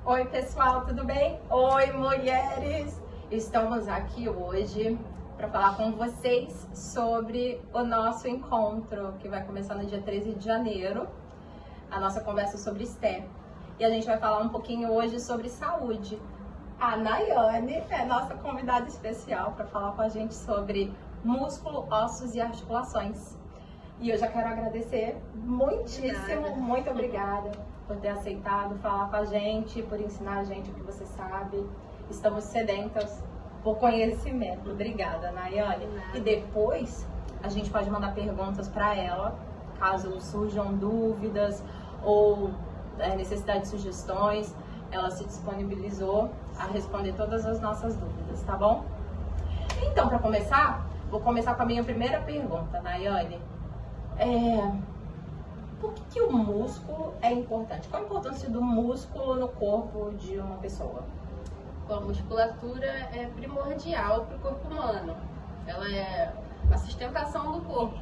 Oi, pessoal, tudo bem? Oi, mulheres! Estamos aqui hoje para falar com vocês sobre o nosso encontro, que vai começar no dia 13 de janeiro, a nossa conversa sobre Esté. E a gente vai falar um pouquinho hoje sobre saúde. A Nayane é nossa convidada especial para falar com a gente sobre músculo, ossos e articulações. E eu já quero agradecer muitíssimo, muito obrigada por ter aceitado falar com a gente, por ensinar a gente o que você sabe. Estamos sedentas por conhecimento. Obrigada, Nayane. E depois a gente pode mandar perguntas para ela, caso surjam dúvidas ou necessidade de sugestões. Ela se disponibilizou a responder todas as nossas dúvidas, tá bom? Então, para começar, vou começar com a minha primeira pergunta, Nayane. Por que o músculo é importante? Qual a importância do músculo no corpo de uma pessoa? Bom, a musculatura é primordial para o corpo humano. Ela é a sustentação do corpo.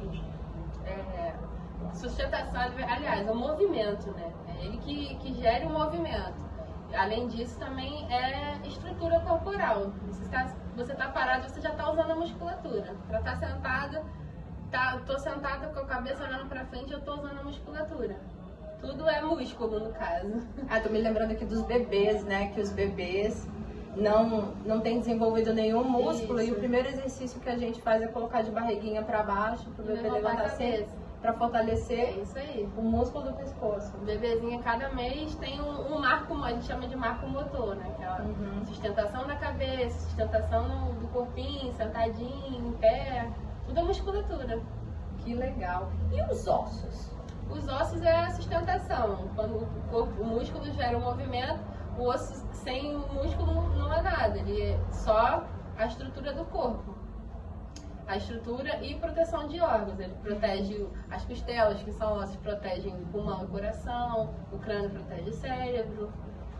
Sustentação, aliás, é o movimento, né? É ele que gera o movimento. Além disso, também é estrutura corporal. Você está parado, você já está usando a musculatura. Para estar sentada, tô sentada com a cabeça olhando pra frente, eu tô usando a musculatura. Tudo é músculo, no caso. Tô me lembrando aqui dos bebês, né? Que os bebês não têm desenvolvido nenhum músculo. Isso. E o primeiro exercício que a gente faz é colocar de barriguinha pra baixo, pro bebê levantar assim, pra fortalecer isso aí. O músculo do pescoço. O bebezinho, cada mês, tem um marco, a gente chama de marco motor, né? Que é a sustentação da cabeça, sustentação do corpinho, sentadinho, em pé. Tudo é musculatura. Que legal. E os ossos? Os ossos é a sustentação. Quando o músculo gera um movimento, o osso sem o músculo não é nada. Ele é só a estrutura do corpo. A estrutura e proteção de órgãos. Ele protege as costelas, que são ossos, protegem o pulmão e o coração. O crânio protege o cérebro.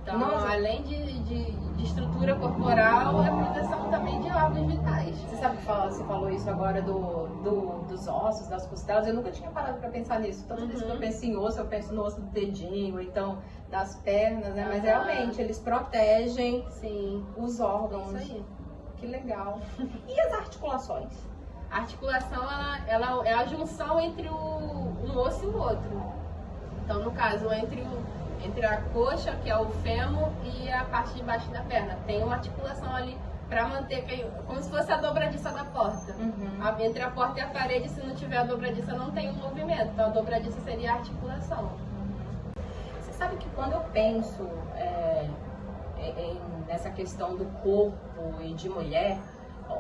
Então, além de estrutura corporal, é proteção também de órgãos vitais. Você sabe que você falou isso agora dos ossos, das costelas? Eu nunca tinha parado para pensar nisso. Toda vez que eu penso em osso, eu penso no osso do dedinho, ou então das pernas, né? Mas realmente, eles protegem os órgãos. Isso aí. Que legal. E as articulações? A articulação, ela é a junção entre um osso e o outro. Então, no caso, entre a coxa, que é o fêmur, e a parte de baixo da perna. Tem uma articulação ali para manter, como se fosse a dobradiça da porta. Entre a porta e a parede, se não tiver a dobradiça, não tem um movimento. Então, a dobradiça seria a articulação. Você sabe que quando eu penso nessa questão do corpo e de mulher,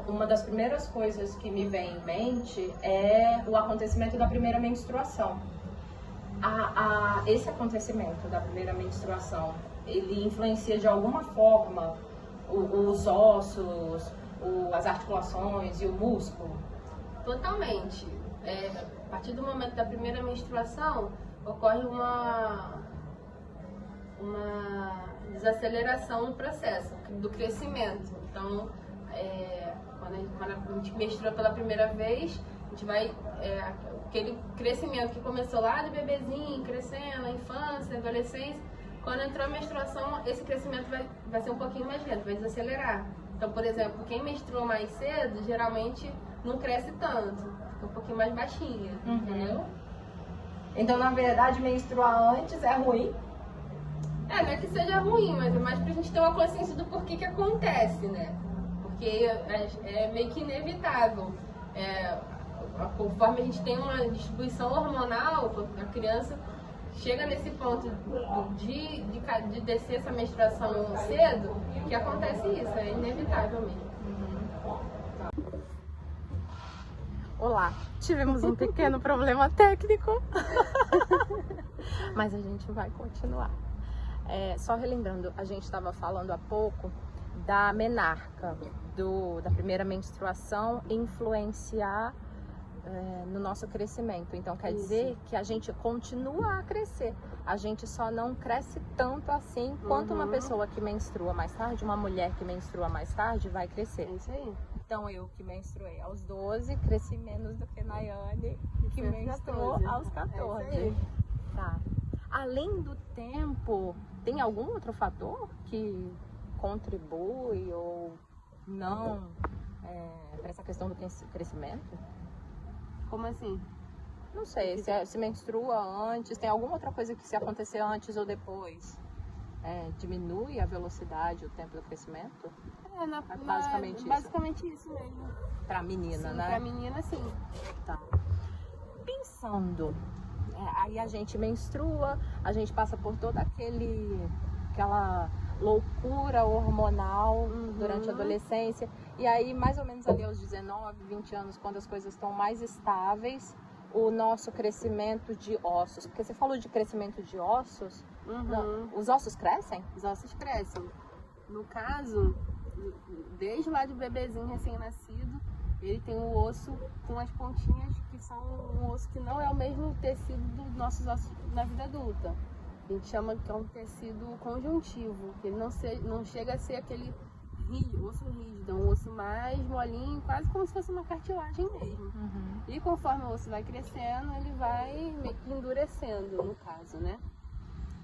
uma das primeiras coisas que me vem em mente é o acontecimento da primeira menstruação. Esse acontecimento da primeira menstruação, ele influencia de alguma forma os ossos, as articulações e o músculo? Totalmente. A partir do momento da primeira menstruação, ocorre uma desaceleração no processo do crescimento. Então, quando a gente menstrua pela primeira vez, a gente vai... aquele crescimento que começou lá de bebezinho, crescendo, na infância, adolescência, quando entrou a menstruação, esse crescimento vai ser um pouquinho mais lento, vai desacelerar. Então, por exemplo, quem menstrua mais cedo, geralmente não cresce tanto, fica um pouquinho mais baixinha, entendeu? Então, na verdade, menstruar antes é ruim? Não é que seja ruim, mas é mais pra gente ter uma consciência do porquê que acontece, né? Porque é meio que inevitável. Conforme a gente tem uma distribuição hormonal, a criança chega nesse ponto de descer essa menstruação cedo, que acontece isso, é inevitável mesmo. Olá, tivemos um pequeno problema técnico, mas a gente vai continuar. Só relembrando, a gente estava falando há pouco da menarca, da primeira menstruação influenciar no nosso crescimento. Então quer dizer que a gente continua a crescer, a gente só não cresce tanto assim quanto uma pessoa que menstrua mais tarde, uma mulher que menstrua mais tarde vai crescer. Isso aí. Então eu que menstruei aos 12, cresci menos do que Nayane, que menstruou aos 14. Tá. Além do tempo Tem algum outro fator que contribui ou não para essa questão do crescimento? Como assim? Não sei, se menstrua antes, tem alguma outra coisa que se acontecer antes ou depois, diminui a velocidade, o tempo do crescimento? Basicamente isso mesmo. Pra menina, Sim, né? pra menina, sim. Tá. Pensando, aí a gente menstrua, a gente passa por toda aquela loucura hormonal durante a adolescência, e aí mais ou menos ali aos 19, 20 anos, quando as coisas estão mais estáveis, o nosso crescimento de ossos, porque você falou de crescimento de ossos, os ossos crescem? Os ossos crescem. No caso, desde lá de bebezinho recém-nascido, ele tem o osso com as pontinhas, que são um osso que não é o mesmo tecido dos nossos ossos na vida adulta. A gente chama que é um tecido conjuntivo, que ele não chega a ser aquele osso rígido, é um osso mais molinho, quase como se fosse uma cartilagem mesmo. E conforme o osso vai crescendo, ele vai meio que endurecendo, no caso, né?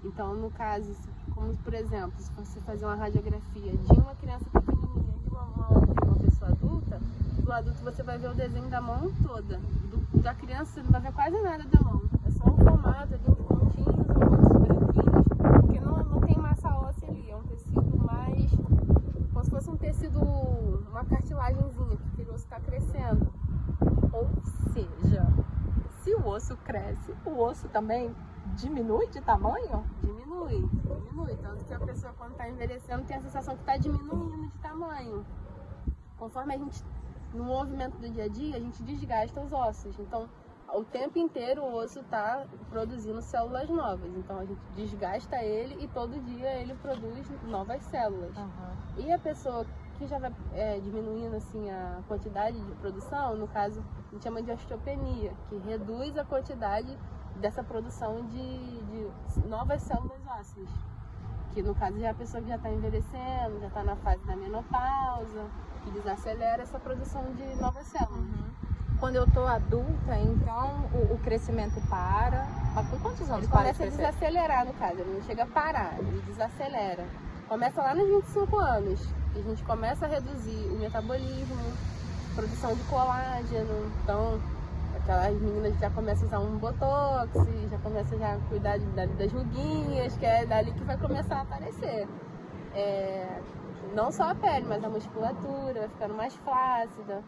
Então, no caso, como por exemplo, se você fazer uma radiografia de uma criança pequenininha e de uma mão de uma pessoa adulta, do adulto você vai ver o desenho da mão toda. Da criança você não vai ver quase nada da mão. É só um formato ali, uns pontinhos, alguns branquinhos, porque não tem massa óssea ali. É um tecido mais, como se fosse um tecido, uma cartilagenzinha, que aquele osso está crescendo. Ou seja, se o osso cresce, o osso também diminui de tamanho? Diminui. Tanto que a pessoa, quando está envelhecendo, tem a sensação que está diminuindo de tamanho. Conforme a gente, no movimento do dia a dia, a gente desgasta os ossos. Então, o tempo inteiro o osso está produzindo células novas. Então, a gente desgasta ele e todo dia ele produz novas células. E a pessoa que já vai diminuindo assim, a quantidade de produção, no caso, a gente chama de osteopenia, que reduz a quantidade dessa produção de novas células ósseas, que no caso já é a pessoa que já está envelhecendo, já está na fase da menopausa, que desacelera essa produção de novas células. Quando eu tô adulta, então o crescimento para. Mas com quantos anos ele começa a desacelerar, no caso, ele não chega a parar, ele desacelera. Começa lá nos 25 anos, que a gente começa a reduzir o metabolismo, produção de colágeno. Então, aquelas meninas já começam a usar um botox, já começam a cuidar das ruguinhas, que é dali que vai começar a aparecer. Não só a pele, mas a musculatura vai ficando mais flácida.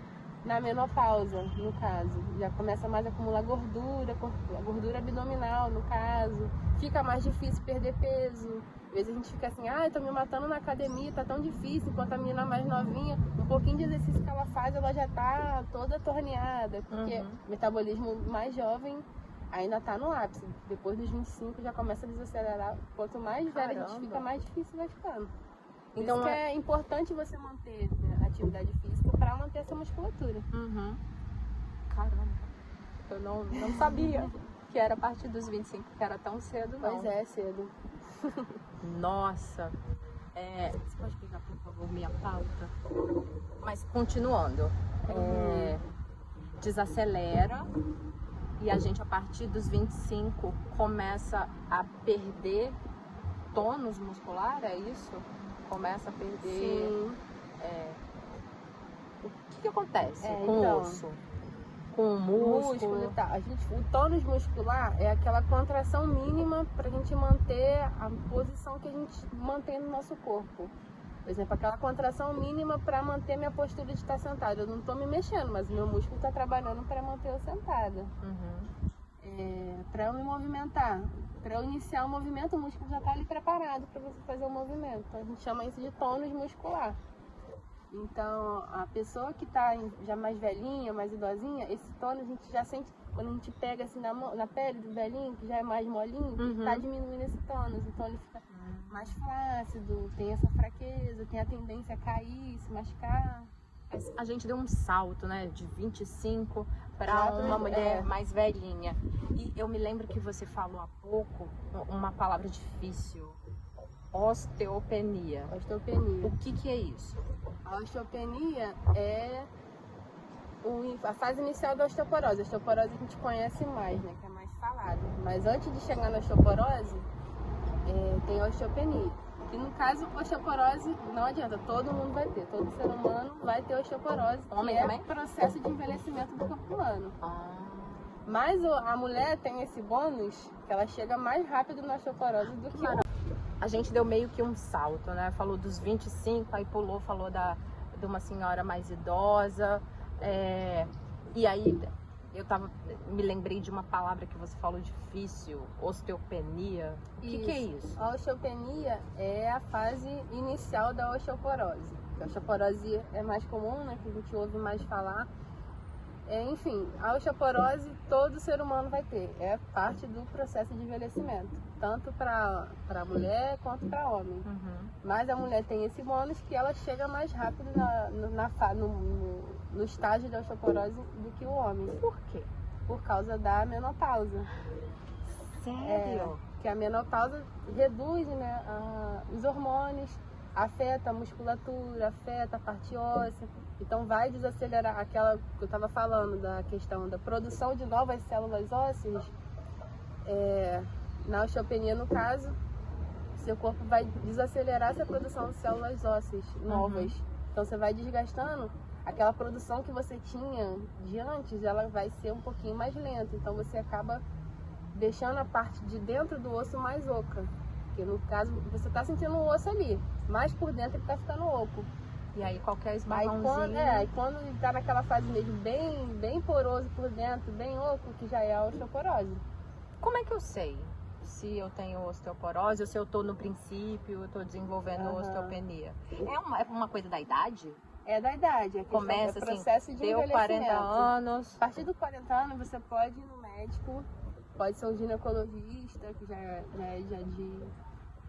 Na menopausa, no caso, já começa mais a acumular gordura, a gordura abdominal, no caso. Fica mais difícil perder peso. Às vezes a gente fica assim, tô me matando na academia, tá tão difícil, enquanto a menina mais novinha, um pouquinho de exercício que ela faz, ela já tá toda torneada, porque o metabolismo mais jovem ainda tá no ápice. Depois dos 25 já começa a desacelerar. Quanto mais velha a gente fica, mais difícil vai ficando. Então isso que é importante você manter, né, a atividade física para manter essa musculatura. Caramba, eu não sabia que era a partir dos 25, que era tão cedo, não. Pois é, cedo. Nossa, você pode pegar, por favor, minha pauta? Mas continuando, desacelera e a gente a partir dos 25 começa a perder tônus muscular, é isso? Começa a perder. Sim. O que acontece com o osso? Com o músculo e tal. O tônus muscular é aquela contração mínima para a gente manter a posição que a gente mantém no nosso corpo. Por exemplo, aquela contração mínima para manter minha postura de estar sentada. Eu não estou me mexendo, mas o meu músculo está trabalhando para manter eu sentada. Para eu me movimentar, para eu iniciar o movimento, o músculo já está ali preparado para você fazer o movimento. Então, a gente chama isso de tônus muscular. Então, a pessoa que está já mais velhinha, mais idosinha, esse tônus a gente já sente quando a gente pega assim na pele do velhinho, que já é mais molinho, está diminuindo esse tônus. Então, ele fica mais flácido, tem essa fraqueza, tem a tendência a cair, se machucar. A gente deu um salto, né, de 25 para uma mulher mais velhinha. E eu me lembro que você falou há pouco uma palavra difícil, osteopenia. Osteopenia. O que é isso? A osteopenia é a fase inicial da osteoporose. A osteoporose a gente conhece mais, né, que é mais falado. Mas antes de chegar na osteoporose, tem a osteopenia. E no caso, osteoporose não adianta, todo mundo vai ter, todo ser humano vai ter osteoporose, Homem que também? é processo de envelhecimento do corpo humano. Ah. Mas a mulher tem esse bônus, que ela chega mais rápido na osteoporose do que o homem. A gente deu meio que um salto, né? Falou dos 25, aí pulou, falou de uma senhora mais idosa. E aí me lembrei de uma palavra que você falou difícil, osteopenia. O que é isso? A osteopenia é a fase inicial da osteoporose. A osteoporose é mais comum, né? Que a gente ouve mais falar. Enfim, a osteoporose todo ser humano vai ter. É parte do processo de envelhecimento, tanto para mulher quanto para homem. Uhum. Mas a mulher tem esse bônus que ela chega mais rápido no estágio da osteoporose do que o homem. Por quê? Por causa da menopausa. Sério? Que a menopausa reduz, né, os hormônios, afeta a musculatura, afeta a parte óssea. Então vai desacelerar aquela que eu estava falando, da questão da produção de novas células ósseas. Na osteopenia, no caso, seu corpo vai desacelerar essa produção de células ósseas novas. Uhum. Então você vai desgastando aquela produção que você tinha de antes, ela vai ser um pouquinho mais lenta. Então você acaba deixando a parte de dentro do osso mais oca. Porque no caso, você está sentindo o osso ali, mas por dentro ele está ficando oco. E aí qualquer Aí esbarrãozinho... quando ele está naquela fase mesmo bem poroso por dentro, bem oco, que já é a osteoporose. Como é que eu sei se eu tenho osteoporose ou se eu estou no princípio, eu estou desenvolvendo osteopenia? É uma coisa da idade? É da idade, é Começa processo assim, de deu envelhecimento. 40 anos... A partir dos 40 anos você pode ir no médico, pode ser um ginecologista, que já é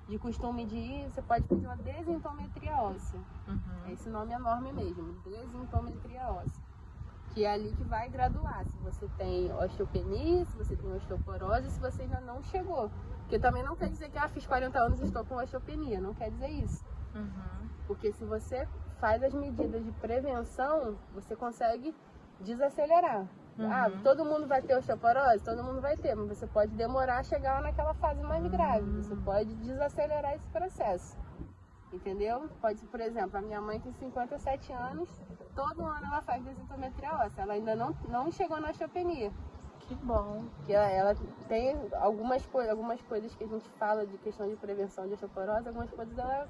de costume de ir, você pode pedir uma desintometria óssea. Uhum. Esse nome é enorme mesmo, desintometria óssea. Que é ali que vai graduar se você tem osteopenia, se você tem osteoporose, se você ainda não chegou. Porque também não quer dizer que fiz 40 anos e estou com osteopenia, não quer dizer isso. Uhum. Porque se você faz as medidas de prevenção, você consegue desacelerar. Uhum. Todo mundo vai ter osteoporose? Todo mundo vai ter, mas você pode demorar a chegar naquela fase mais grave. Você pode desacelerar esse processo. Entendeu? Pode, por exemplo, a minha mãe tem 57 anos, todo ano ela faz desintometria óssea. Ela ainda não chegou na osteopenia. Que bom. Que ela tem algumas coisas que a gente fala de questão de prevenção de osteoporose, algumas coisas ela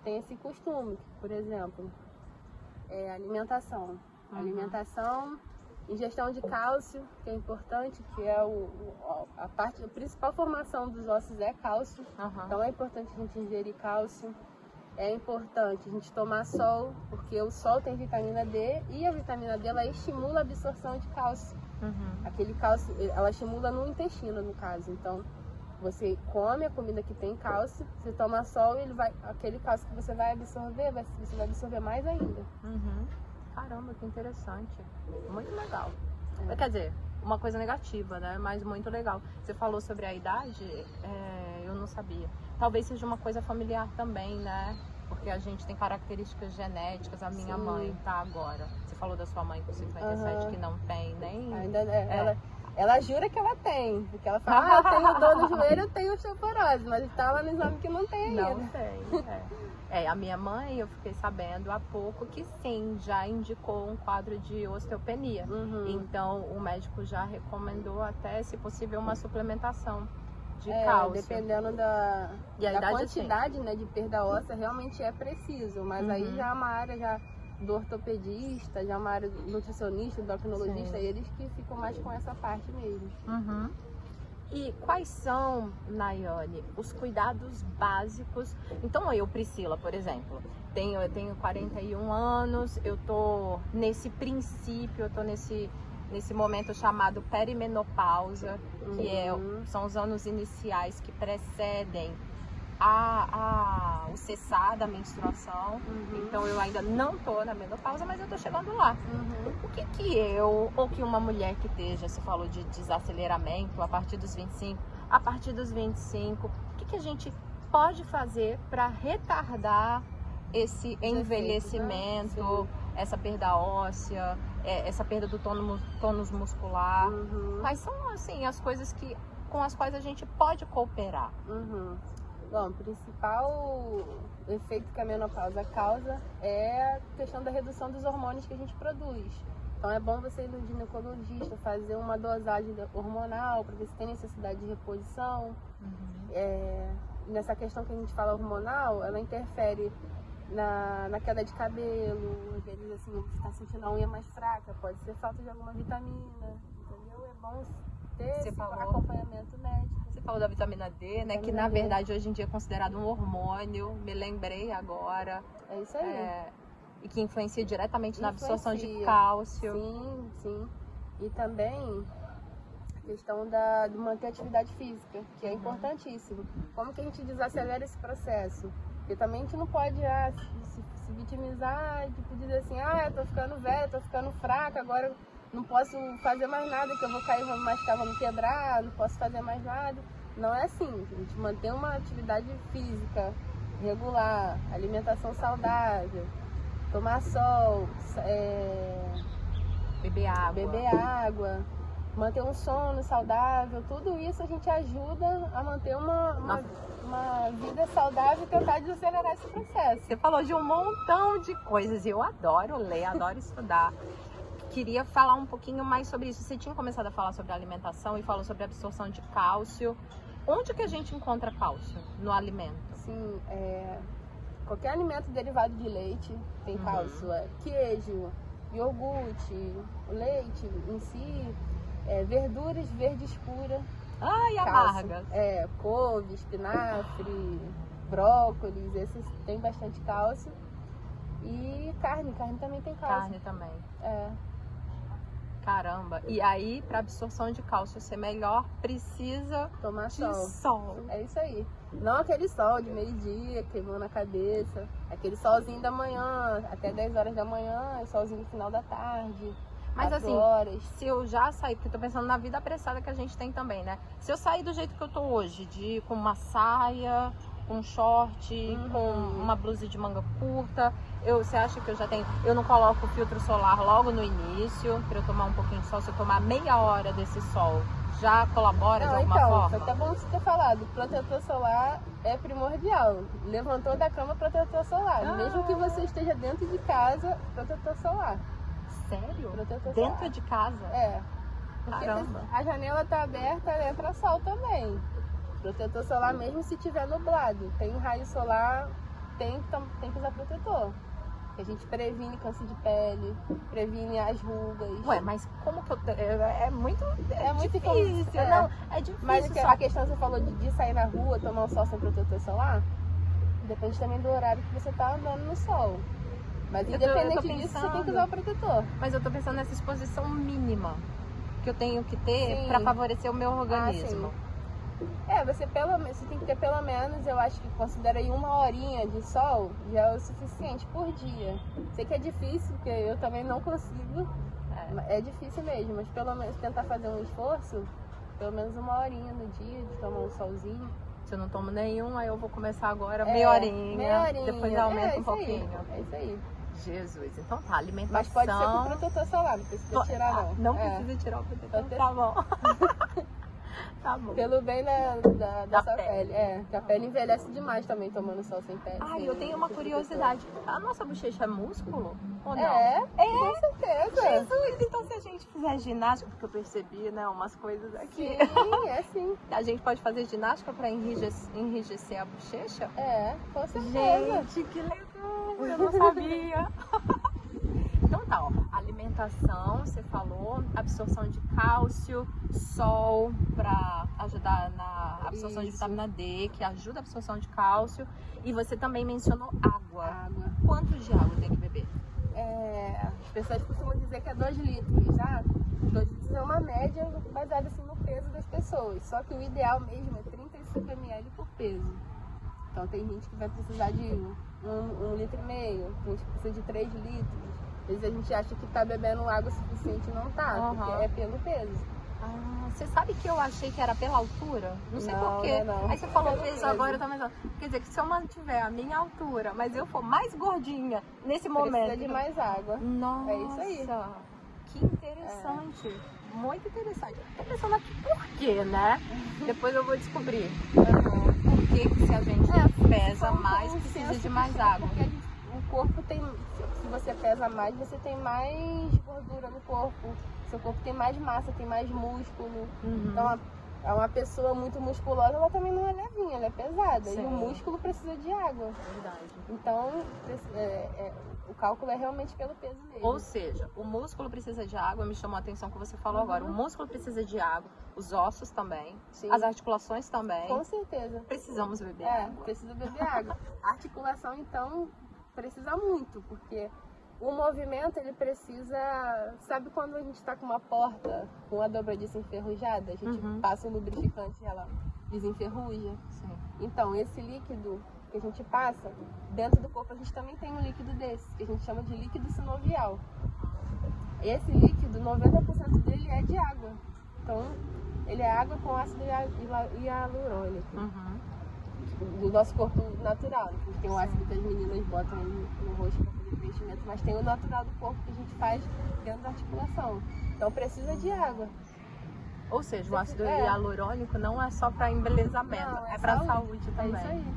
tem esse costume. Por exemplo, alimentação. Uhum. Alimentação, ingestão de cálcio, que é importante, que é a principal formação dos ossos é cálcio. Uhum. Então é importante a gente ingerir cálcio. É importante a gente tomar sol, porque o sol tem vitamina D e a vitamina D ela estimula a absorção de cálcio. Uhum. Aquele cálcio, ela estimula no intestino, no caso. Então, você come a comida que tem cálcio, você toma sol e aquele cálcio que você vai absorver, você vai absorver mais ainda. Uhum. Caramba, que interessante. Muito legal. Quer dizer, uma coisa negativa, né? Mas muito legal. Você falou sobre a idade, eu não sabia. Talvez seja uma coisa familiar também, né? Porque a gente tem características genéticas. A minha mãe tá agora. Você falou da sua mãe com 57 que não tem nem... Ainda ela jura que ela tem. Porque ela fala, eu tenho dor no joelho, eu tenho osteoporose. Mas tá lá no exame que não tem ainda. Não tem, a minha mãe, eu fiquei sabendo há pouco que sim, já indicou um quadro de osteopenia. Uhum. Então, o médico já recomendou até, se possível, uma suplementação de cálcio. Dependendo da quantidade, assim, né, de perda óssea, realmente é preciso. Mas aí já é uma área do ortopedista, já é uma área do nutricionista, do endocrinologista, eles que ficam mais com essa parte mesmo. Uhum. E quais são, Nayane, os cuidados básicos? Então eu, Priscila, por exemplo, eu tenho 41 anos, eu tô nesse princípio, eu tô nesse momento chamado perimenopausa, que são os anos iniciais que precedem o cessar da menstruação. Então eu ainda não tô na menopausa, mas eu tô chegando lá. O que eu, ou que uma mulher que esteja, você falou de desaceleramento a partir dos 25, o que a gente pode fazer para retardar esse envelhecimento, essa perda óssea, essa perda do tônus muscular? Quais são, assim, as coisas com as quais a gente pode cooperar? Bom, o principal efeito que a menopausa causa é a questão da redução dos hormônios que a gente produz. Então é bom você ir no ginecologista, fazer uma dosagem hormonal para ver se tem necessidade de reposição. Nessa questão que a gente fala hormonal, ela interfere na queda de cabelo, às vezes assim, você está sentindo a unha mais fraca, pode ser falta de alguma vitamina, entendeu? É bom ter esse acompanhamento médico. Você falou da vitamina D, né? Que na verdade hoje em dia é considerado um hormônio, me lembrei agora. É isso aí. E que influencia diretamente na absorção de cálcio. Sim, sim. E também a questão de manter a atividade física, que é importantíssimo. Como que a gente desacelera esse processo? Porque também a gente não pode se vitimizar, tipo, dizer assim, eu tô ficando velha, tô ficando fraca, agora eu não posso fazer mais nada, que eu vou cair, vou me machucar, vou me quebrar, não posso fazer mais nada. Não é assim, a gente mantém uma atividade física regular, alimentação saudável, tomar sol, beber água, manter um sono saudável, tudo isso a gente ajuda a manter uma vida saudável e tentar desacelerar esse processo. Você falou de um montão de coisas e eu adoro ler, adoro estudar. Queria falar um pouquinho mais sobre isso. Você tinha começado a falar sobre alimentação e falou sobre absorção de cálcio. Onde que a gente encontra cálcio no alimento? Sim, qualquer alimento derivado de leite tem cálcio. Queijo, iogurte, leite em si, verduras verde escura. Ai, amargas. Couve, espinafre, brócolis, esses tem bastante cálcio. E carne também tem cálcio. Carne também. Caramba. E aí, para absorção de cálcio ser melhor, precisa tomar sol. É isso aí. Não aquele sol de meio-dia, queimando a cabeça. Aquele solzinho da manhã, até 10 horas da manhã, solzinho no final da tarde. Mas assim, horas. Se eu já sair, porque eu tô pensando na vida apressada que a gente tem também, né? Se eu sair do jeito que eu tô hoje, com uma saia, com um short, com uma blusa de manga curta, você acha que eu já tenho... Eu não coloco filtro solar logo no início, para eu tomar um pouquinho de sol. Se eu tomar meia hora desse sol, já colabora de alguma forma? Foi até bom você ter falado. Protetor solar é primordial. Levantou da cama, protetor solar. Mesmo que você esteja dentro de casa, protetor solar. Sério? Protetor dentro solar. De casa? Porque Caramba. a janela tá aberta, entra sol também. Protetor solar mesmo se tiver nublado. Tem raio solar, tem que usar protetor. A gente previne câncer de pele, previne as rugas. Ué, mas como que eu... É muito difícil. Não, é difícil. Mas a questão que você falou de sair na rua, tomar um sol sem protetor solar, depende também do horário que você tá andando no sol. Mas independente disso, você tem que usar o protetor. Mas eu tô pensando nessa exposição mínima que eu tenho que ter para favorecer o meu organismo. Você tem que ter pelo menos, eu acho que considera aí 1 horinha de sol, já é o suficiente por dia. Sei que é difícil, porque eu também não consigo. É difícil mesmo, mas pelo menos tentar fazer um esforço, pelo menos 1 horinha no dia, de tomar um solzinho. Se eu não tomo nenhum, aí eu vou começar agora meia horinha. Depois aumenta um pouquinho. É isso aí. Jesus, então tá, alimentação. Mas pode ser com protetor solar, não precisa tirar não. Não precisa tirar o protetor, tá bom. Tá bom. Pelo bem da sua pele. Que a pele envelhece demais também tomando sol sem pele. Eu tenho uma curiosidade. A nossa bochecha é músculo? Ou não? Com certeza. Jesus, então se a gente fizer ginástica, porque eu percebi, né, umas coisas aqui. Sim. A gente pode fazer ginástica pra enrijecer a bochecha? Com certeza. Gente, que legal, eu não sabia. Então tá, alimentação, você falou, absorção de cálcio, sol para ajudar na absorção de vitamina D, que ajuda a absorção de cálcio, e você também mencionou água. Quantos de água tem que beber? As pessoas costumam dizer que é 2 litros, 2 litros é uma média baseada assim no peso das pessoas, só que o ideal mesmo é 35 ml por peso. Então tem gente que vai precisar de 1,5 litro, tem gente que precisa de 3 litros. Às vezes a gente acha que tá bebendo água suficiente e não tá, porque é pelo peso. Você sabe que eu achei que era pela altura? Não sei porquê. Não. Aí você falou peso agora, eu tô pensando. Quer dizer, que se eu mantiver a minha altura, mas eu for mais gordinha nesse momento... Precisa de mais água. Nossa, é isso aí. Que interessante. Muito interessante. Tô pensando aqui por quê, né? Depois eu vou descobrir. Por que se a gente pesa mais, precisa de mais água? Porque o corpo tem, se você pesa mais, você tem mais gordura no corpo. Seu corpo tem mais massa, tem mais músculo. Então, uma pessoa muito musculosa, ela também não é levinha, ela é pesada. Sim. E o músculo precisa de água. Verdade. Então, o cálculo é realmente pelo peso mesmo. Ou seja, o músculo precisa de água, me chamou a atenção que você falou agora. O músculo precisa de água, os ossos também, Sim. as articulações também. Com certeza. Precisamos beber água. Precisa beber água. A articulação, então, precisa muito, porque o movimento, ele precisa... Sabe quando a gente está com uma porta, com uma dobradiça enferrujada? A gente passa um lubrificante e ela desenferruja. Sim. Então, esse líquido que a gente passa, dentro do corpo a gente também tem um líquido desse, que a gente chama de líquido sinovial. Esse líquido, 90% dele é de água. Então, ele é água com ácido hialurônico. Do nosso corpo natural. Tem o ácido que as meninas botam no rosto para fazer preenchimento, mas tem o natural do corpo que a gente faz dentro da articulação. Então, precisa de água. Ou seja, o ácido hialurônico não é só para embelezamento, Não, é para saúde também. É isso aí.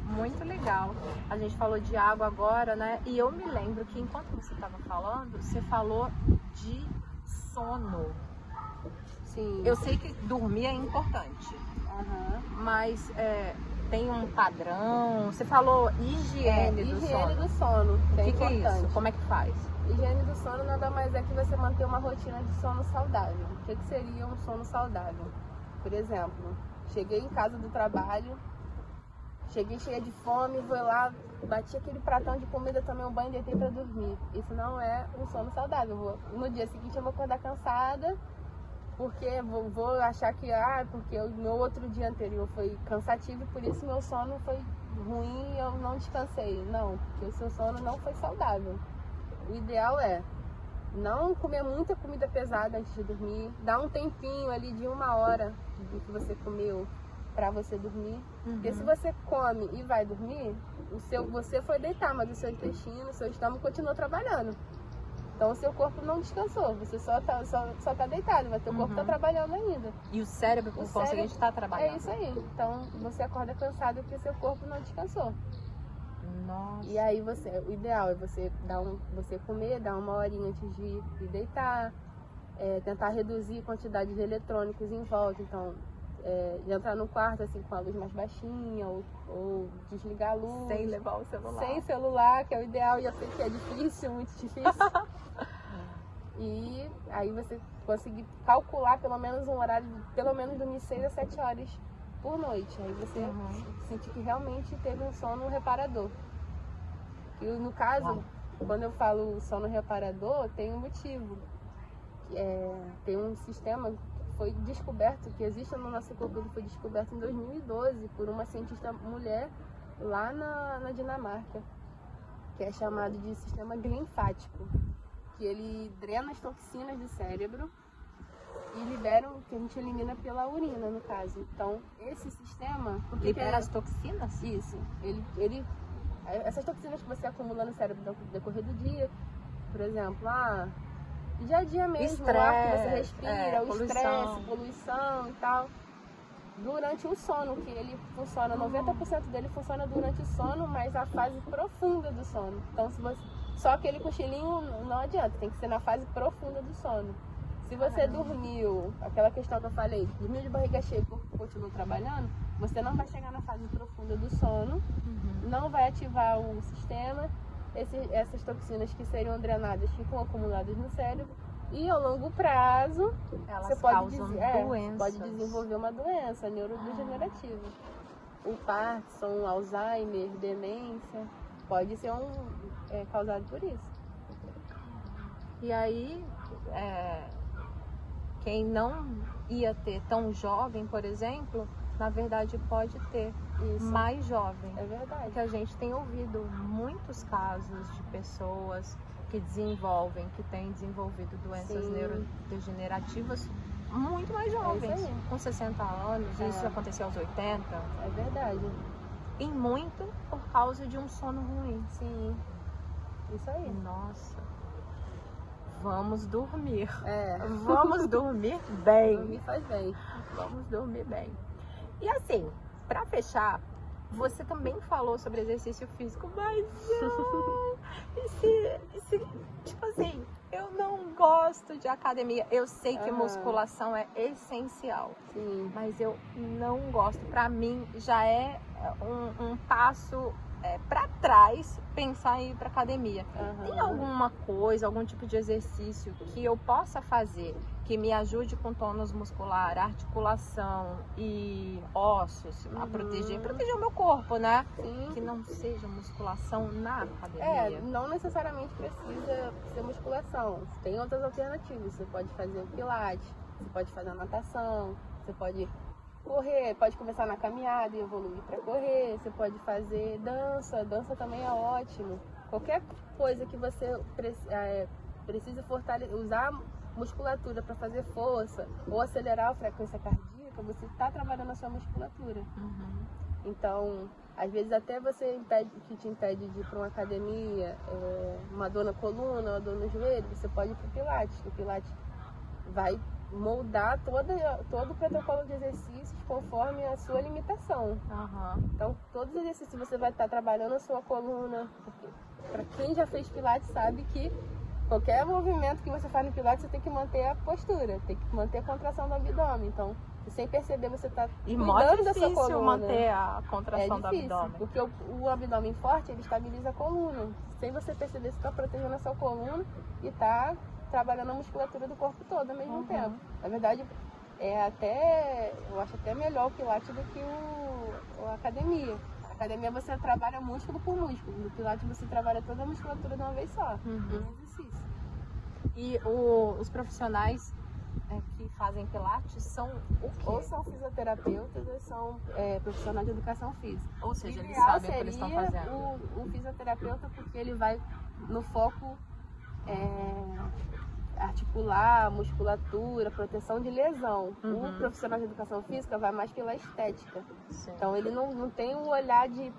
Muito legal. A gente falou de água agora, né? E eu me lembro que enquanto você estava falando, você falou de sono. Sim. Eu sei que dormir é importante, mas tem um padrão. Você falou higiene do sono. Higiene do sono. O que é importante. isso? Como é que faz? Higiene do sono nada mais é que você manter uma rotina de sono saudável. O que seria um sono saudável? Por exemplo, cheguei em casa do trabalho, cheguei cheia de fome, vou lá, bati aquele pratão de comida, tomei um banho e deitei pra dormir. Isso não é um sono saudável. No dia seguinte eu vou acordar cansada, porque vou achar que, porque o meu outro dia anterior foi cansativo e por isso meu sono foi ruim e eu não descansei. Não, porque o seu sono não foi saudável. O ideal é não comer muita comida pesada antes de dormir, dar um tempinho ali de 1 hora do que você comeu para você dormir. Porque se você come e vai dormir, você foi deitar, mas o seu intestino, o seu estômago continuou trabalhando. Então o seu corpo não descansou, você só tá deitado, mas teu corpo tá trabalhando ainda. E o cérebro, por conseguinte, está trabalhando. É isso aí. Então você acorda cansado porque seu corpo não descansou. Nossa. E aí o ideal é você comer, dar 1 horinha antes de ir deitar, tentar reduzir a quantidade de eletrônicos em volta. Então, entrar no quarto assim com a luz mais baixinha ou desligar a luz. Sem levar o celular. Sem celular, que é o ideal, e eu sei que é difícil, muito difícil. E aí você conseguir calcular pelo menos um horário, pelo menos dormir 6 a 7 horas por noite. Aí você sentir que realmente teve um sono reparador. E no caso, quando eu falo sono reparador, tem um motivo. Tem um sistema que foi descoberto, que existe no nosso corpo, ele foi descoberto em 2012 por uma cientista mulher lá na Dinamarca, que é chamado de sistema linfático, que ele drena as toxinas do cérebro e libera o que a gente elimina pela urina, no caso. Então, esse sistema... Libera as toxinas? Isso. Essas toxinas que você acumula no cérebro no decorrer do dia, por exemplo, dia a dia mesmo, o ar que você respira, o estresse, poluição e tal, durante o sono, que ele funciona, 90% dele funciona durante o sono, mas a fase profunda do sono. Então, só aquele cochilinho não adianta, tem que ser na fase profunda do sono. Se você dormiu, aquela questão que eu falei, dormiu de barriga cheia e o corpo continua trabalhando, você não vai chegar na fase profunda do sono, não vai ativar o sistema, essas toxinas que seriam drenadas ficam acumuladas no cérebro e ao longo prazo você pode desenvolver uma doença neurodegenerativa. O Parkinson, Alzheimer, demência, pode ser causado por isso. E aí, quem não ia ter tão jovem, por exemplo, na verdade pode ter mais jovem. É verdade. Porque a gente tem ouvido muitos casos de pessoas que têm desenvolvido doenças neurodegenerativas muito mais jovens, com 60 anos, isso aconteceu aos 80. É verdade. E muito por causa de um sono ruim. Sim, isso aí. Nossa. Vamos dormir. Vamos dormir bem. Dormir faz bem. Vamos dormir bem. E assim, para fechar, você também falou sobre exercício físico, mas tipo assim, eu não gosto de academia. Eu sei que musculação é essencial, Sim. mas eu não gosto. Pra mim já é um passo pra trás pensar em ir pra academia. Tem alguma coisa, algum tipo de exercício que eu possa fazer que me ajude com tônus muscular, articulação e ossos a proteger o meu corpo, né? Sim. Que não seja musculação na academia. Não necessariamente precisa ser musculação. Tem outras alternativas. Você pode fazer o pilates, você pode fazer a natação, você pode correr, pode começar na caminhada e evoluir para correr, você pode fazer dança também é ótimo. Qualquer coisa que você precisa fortalecer, usar musculatura para fazer força ou acelerar a frequência cardíaca, você está trabalhando a sua musculatura. Então, às vezes até que te impede de ir para uma academia, uma dor na coluna, uma dor no joelho, você pode ir para o Pilates. O Pilates vai moldar todo o protocolo de exercícios conforme a sua limitação. Então, todos os exercícios você vai estar trabalhando a sua coluna. Para quem já fez Pilates sabe que qualquer movimento que você faz no Pilates, você tem que manter a postura, tem que manter a contração do abdômen. Então, sem perceber, você está cuidando da sua coluna. Manter a contração do abdômen. Porque o abdômen forte, ele estabiliza a coluna. Sem você perceber, você está protegendo a sua coluna e está trabalhando a musculatura do corpo todo ao mesmo tempo. Na verdade, eu acho até melhor o Pilates do que a academia. A academia você trabalha músculo por músculo. No Pilates você trabalha toda a musculatura de uma vez só, um exercício. E os profissionais que fazem Pilates são o quê? Ou são fisioterapeutas ou são profissionais de educação física. Ou seja, eles sabem o que eles estão fazendo. O fisioterapeuta, porque ele vai no foco articular, musculatura, proteção de lesão. O profissional de educação física vai mais pela estética. Sim. Então ele não tem o olhar de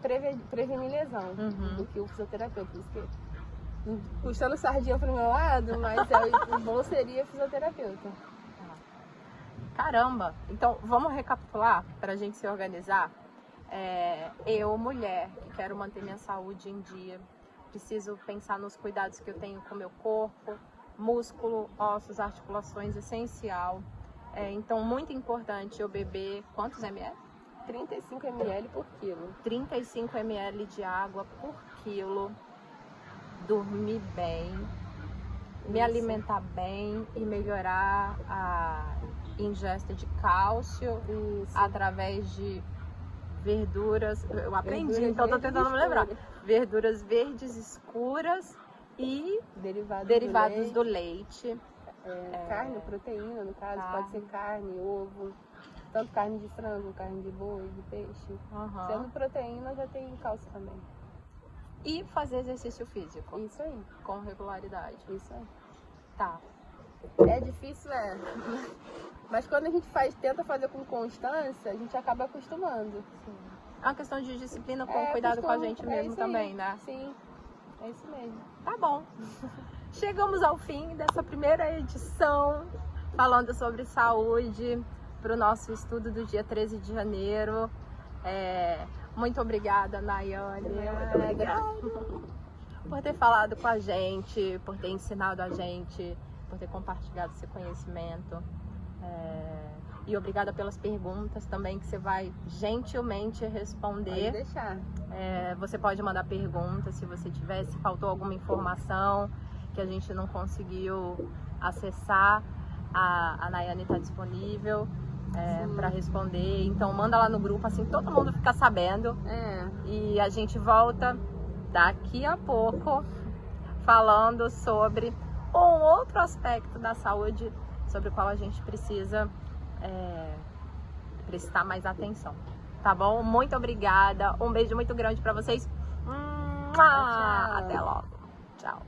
prevenir lesão do que o fisioterapeuta. Por isso que, puxando sardinha pro meu lado, mas o bom seria fisioterapeuta. Caramba! Então vamos recapitular para a gente se organizar. Eu, mulher, que quero manter minha saúde em dia, preciso pensar nos cuidados que eu tenho com o meu corpo, músculo, ossos, articulações, essencial. Então, muito importante eu beber quantos ml? 35 ml por quilo. 35 ml de água por quilo. Dormir bem, me alimentar bem e melhorar a ingesta de cálcio através de verduras. Eu aprendi, então estou tentando me lembrar. Verduras verdes escuras e derivados do leite. Carne, proteína, no caso, pode ser carne, ovo, tanto carne de frango, carne de boi, de peixe. Sendo proteína, já tem cálcio também. E fazer exercício físico. Isso aí. Com regularidade. Isso aí. Tá. É difícil, mas quando a gente tenta fazer com constância, a gente acaba acostumando. Sim. É uma questão de disciplina com cuidado com a gente mesmo também, né? Sim, é isso mesmo. Tá bom. Chegamos ao fim dessa primeira edição falando sobre saúde para o nosso estudo do dia 13 de janeiro. Muito obrigada, Nayane. Por ter falado com a gente, por ter ensinado a gente, por ter compartilhado esse conhecimento. E obrigada pelas perguntas também que você vai gentilmente responder. Pode deixar. Você pode mandar perguntas se você tiver, se faltou alguma informação que a gente não conseguiu acessar. A Nayane está disponível para responder. Então manda lá no grupo, assim todo mundo fica sabendo. E a gente volta daqui a pouco falando sobre um outro aspecto da saúde sobre o qual a gente precisa prestar mais atenção, tá bom? Muito obrigada, um beijo muito grande para vocês. Tchau. Até logo, tchau.